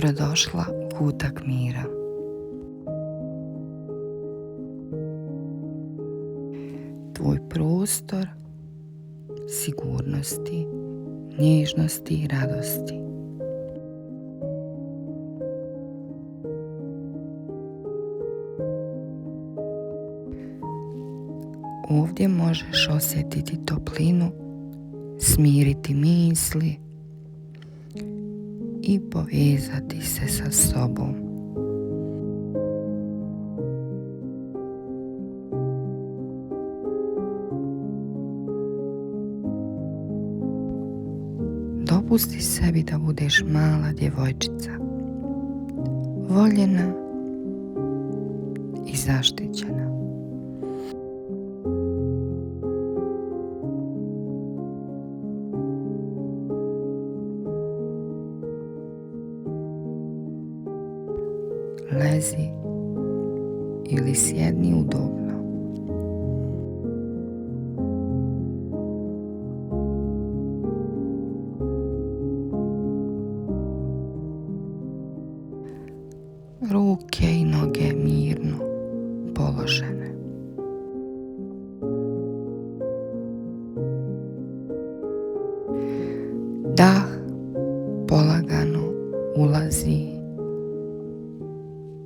Dobrodošla u kutak mira. Tvoj prostor sigurnosti, nježnosti i radosti. Ovdje možeš osjetiti toplinu, smiriti misli i povezati se sa sobom. Dopusti sebi da budeš mala djevojčica, voljena i zaštićena. Lezi ili sjedni udobno. Ruke i noge mirno položene. Dah polagano ulazi,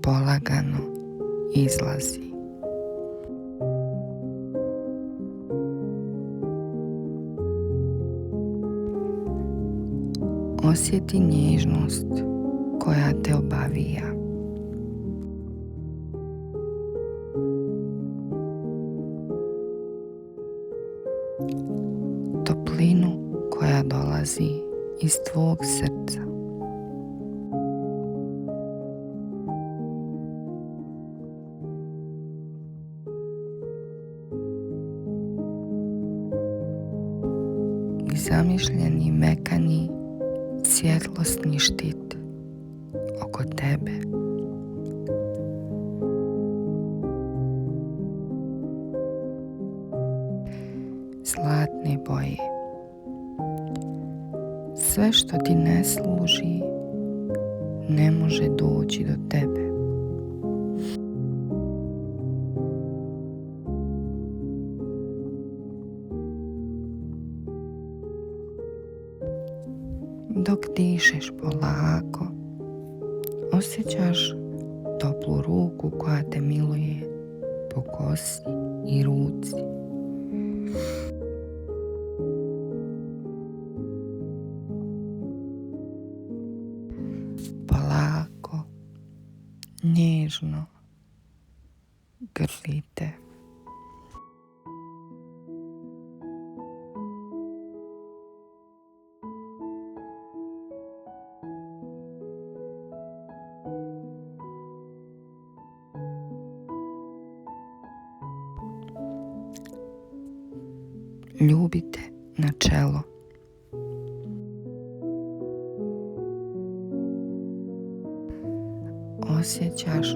polagano izlazi. Osjeti nježnost koja te obavija. Toplinu koja dolazi iz tvog srca. I zamišljeni mekani svjetlosni štit oko tebe. Zlatne boje. Sve što ti ne služi ne može doći do tebe. Dok dišeš polako, osjećaš toplu ruku koja te miluje po kosi i ruci. Polako, nježno grlite. Ljubite na čelo. Osjećaš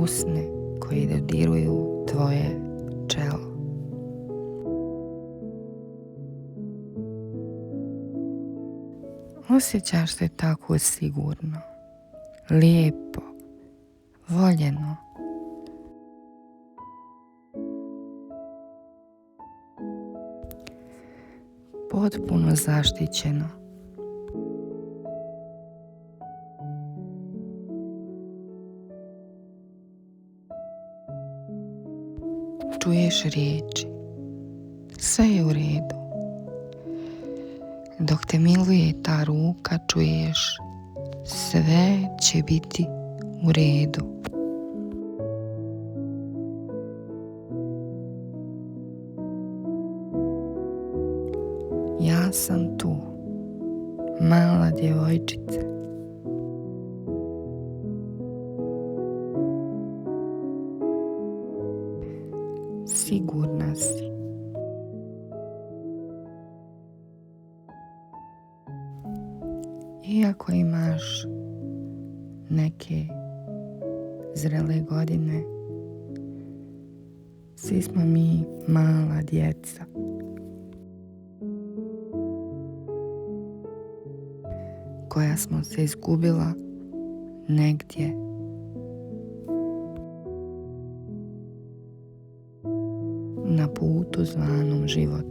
usne koji dodiruju tvoje čelo. Osjećaš se tako sigurno, lijepo, voljeno. Potpuno zaštićeno. Čuješ riječi. Sve je u redu. Dok te miluje ta ruka, čuješ sve će biti u redu. Ja sam tu, mala djevojčica. Sigurna si. Iako imaš neke zrele godine, svi smo mi mala djeca. koja smo se izgubila negdje. Na putu zvanom život.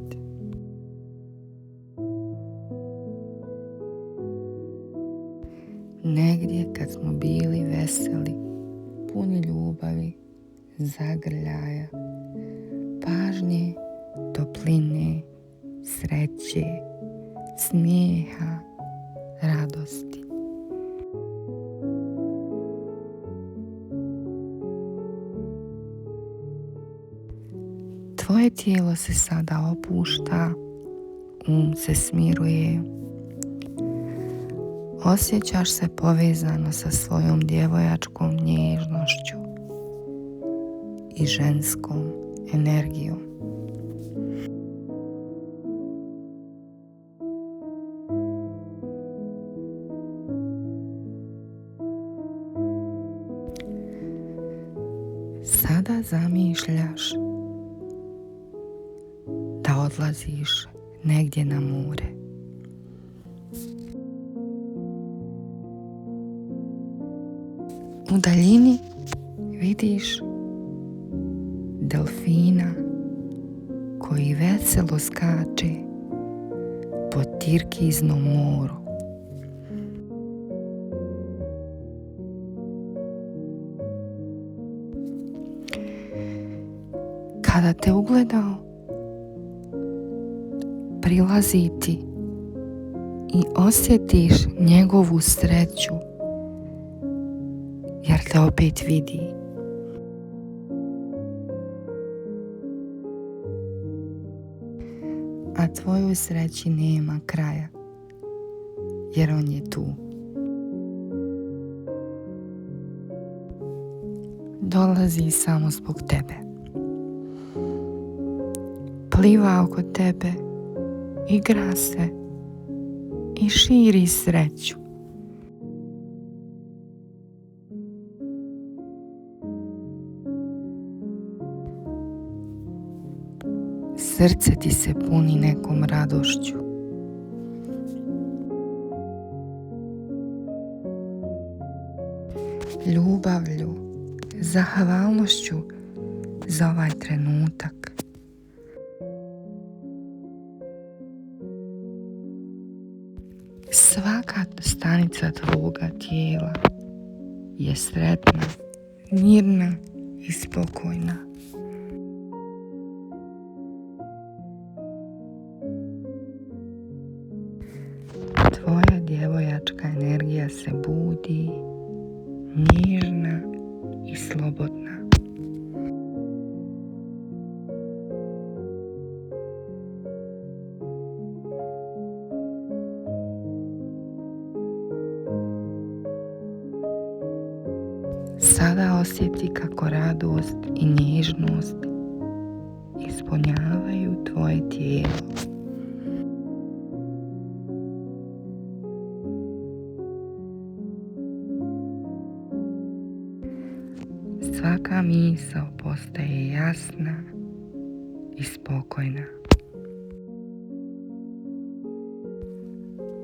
Negdje kad smo bili veseli, puni ljubavi, zagrljaja, pažnje, topline, sreće, smijeha, radosti. Tvoje tijelo se sada opušta, se smiruje. Osjećaš se povezano sa svojom djevojačkom nježnošću i ženskom energijom. Sada zamišljaš da odlaziš negdje na more. U daljini vidiš delfina koji veselo skače po turkiznom moru. Kada te ugledao, prilazi ti i osjetiš njegovu sreću jer te opet vidi. A tvojoj sreći nema kraja jer on je tu. Dolazi samo zbog tebe. Pliva oko tebe, igra se i širi sreću. Srce ti se puni nekom radošću. Ljubavlju, zahvalnošću za ovaj trenutak. Svaka stanica tvoga tijela je sretna, mirna i spokojna. Tvoja djevojačka energija se budi, nježna i slobodna. Sada osjeti kako radost i nježnost ispunjavaju tvoje tijelo. Svaka misao postaje jasna i spokojna.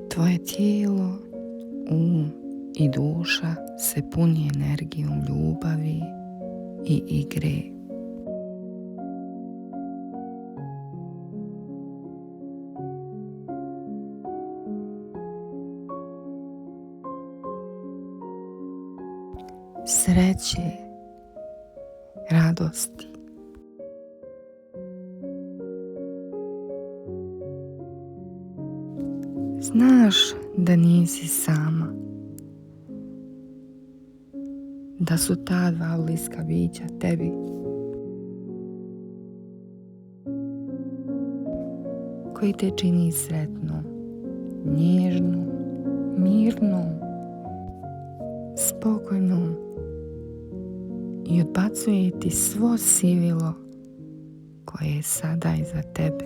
Tvoje tijelo, i duša se puni energijom ljubavi i igre. Sreće, radosti. Znaš da nisi sama, da su ta dva bliska bića tebi. Koji te čini sretnom, nježnom, mirnom, spokojnom i odbacuje ti svo sivilo koje je sada iza tebe.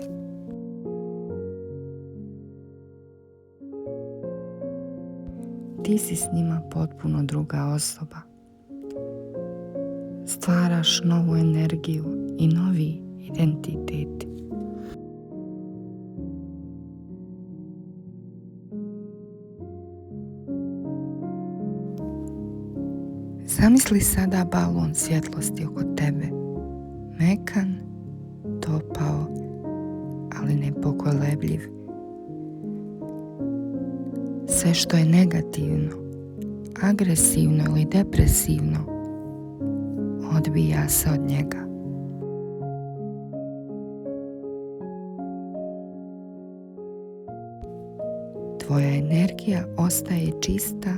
Ti si s njima potpuno druga osoba. Stvaraš novu energiju i novi identitet. Zamisli sada balon svjetlosti oko tebe, mekan, topao, ali nepokolebljiv. Sve što je negativno, agresivno ili depresivno, odbija se od njega. Tvoja energija ostaje čista,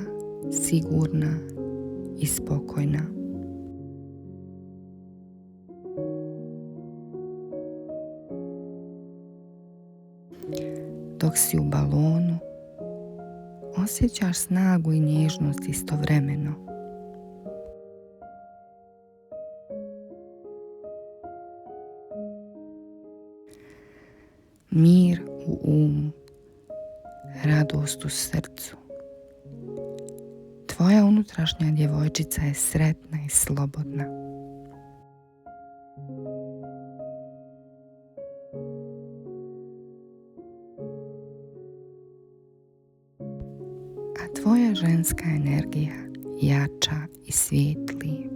sigurna i spokojna. Dok si u balonu, osjećaš snagu i nježnost istovremeno. Mir u umu, radost u srcu. Tvoja unutrašnja djevojčica je sretna i slobodna. A tvoja ženska energija jača i svijetli.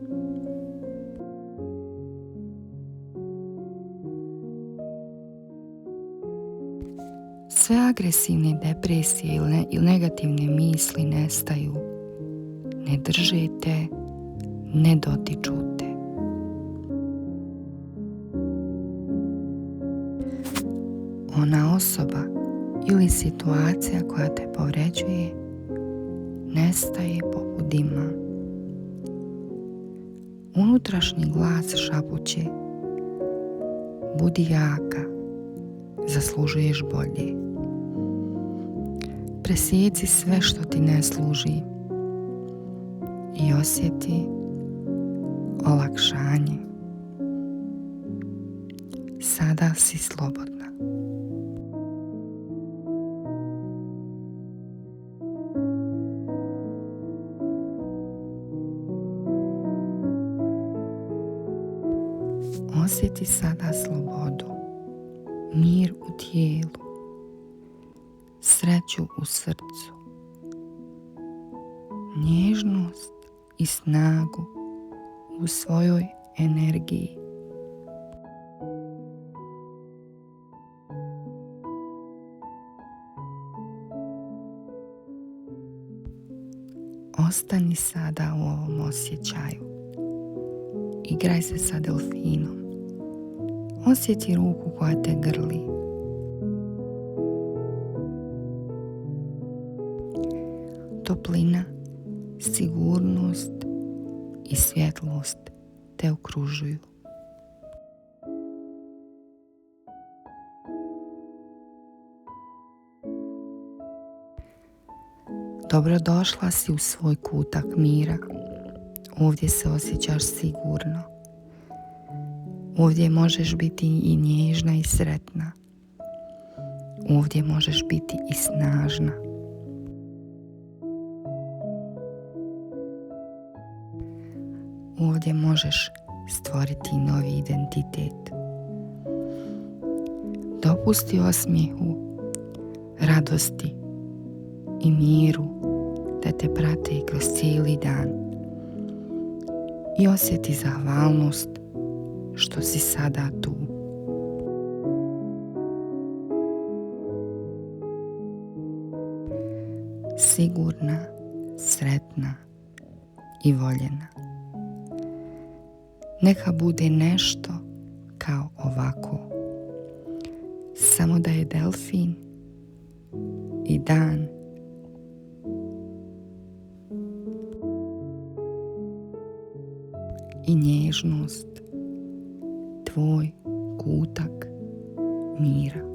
Sve agresivne depresije ili negativne misli nestaju, ne drže te, ne dotiču te. Ona osoba ili situacija koja te povređuje nestaje poput dima. Unutrašnji glas šapuće: budi jaka, zaslužuješ bolje. Presjeci sve što ti ne služi i osjeti olakšanje. Sada si slobodna. Osjeti sada slobodu, mir u tijelu, sreću u srcu, nježnost i snagu u svojoj energiji. Ostani sada u ovom osjećaju. Igraj se sa delfinom. Osjeti ruku koja te grli. Toplina, sigurnost i svjetlost te okružuju. Dobrodošla si u svoj kutak mira. Ovdje se osjećaš sigurno. Ovdje možeš biti i nježna i sretna. Ovdje možeš biti i snažna. Ovdje možeš stvoriti novi identitet. Dopusti osmijehu, radosti i miru da te prate kroz cijeli dan i osjeti zahvalnost što si sada tu. Sigurna, sretna i voljena. Neka bude nešto kao ovako. Samo da je delfin i dan i nježnost tvoj kutak mira.